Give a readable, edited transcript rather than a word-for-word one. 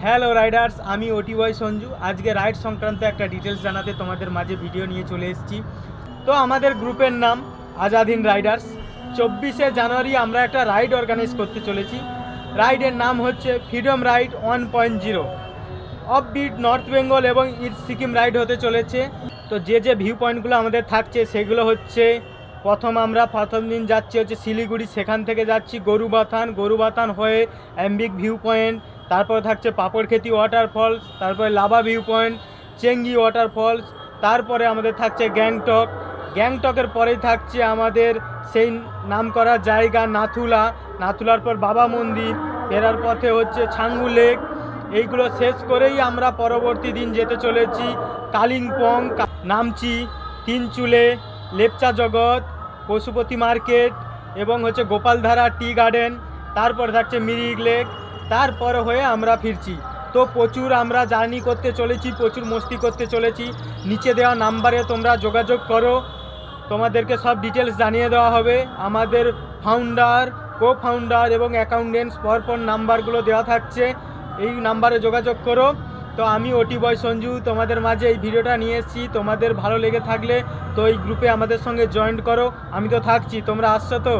Hello Riders, আমি ওটি বয় সঞ্জু। আজকে রাইড সংক্রান্ত একটা ডিটেলস জানাতে তোমাদের মাঝে ভিডিও নিয়ে চলে এসেছি। তো আমাদের গ্রুপের নাম আজাদ হিন্দ রাইডার্স। 24শে জানুয়ারি আমরা একটা রাইড অর্গানাইজ করতে চলেছি। রাইডের নাম হচ্ছে freedom ride 1.0 offbeat North Bengal এবং ইস্ট সিকিম রাইড হতে চলেছে। তো যে ভিউ পয়েন্টগুলো আমাদের থাকছে সেগুলো হচ্ছে, প্রথম দিন যাচ্ছি হচ্ছে শিলিগুড়ি, সেখান থেকে যাচ্ছি গরুবাথান হয়ে অ্যাম্বিক ভিউ পয়েন্ট, তারপর থাকছে পাপড়খেতি ওয়াটারফলস, তারপরে lava view point, Changi waterfalls, তারপরে আমাদের থাকছে গ্যাংটকের পরেই থাকছে আমাদের সেই নামকরা জায়গা নাথুলার পর বাবা মন্দির, ফেরার পথে হচ্ছে ছাঙ্গু লেক। এইগুলো শেষ করেই আমরা পরবর্তী দিন যেতে চলেছি কালিম্পং, নামচি, তিনচুলে, লেপচা জগৎ, পশুপতি মার্কেট এবং হচ্ছে গোপালধারা টি গার্ডেন, তারপর থাকছে মিরিক লেক, তারপর হয়ে আমরা ফিরছি। তো প্রচুর আমরা জার্নি করতে চলেছি, প্রচুর মস্তি করতে চলেছি। নিচে দেওয়া নাম্বারে তোমরা যোগাযোগ করো, তোমাদেরকে সব ডিটেলস জানিয়ে দেওয়া হবে। আমাদের ফাউন্ডার, কো-ফাউন্ডার এবং অ্যাকাউন্টেন্টস পরপর নাম্বারগুলো দেওয়া থাকছে, এই নাম্বারে যোগাযোগ করো। তো আমি ওটি বয় সঞ্জু তোমাদের মাঝে এই ভিডিওটা নিয়ে এসেছি। তোমাদের ভালো লেগে থাকলে তো এই গ্রুপে আমাদের সঙ্গে জয়েন করো। আমি তো থাকছি, তোমরা আসছো তো?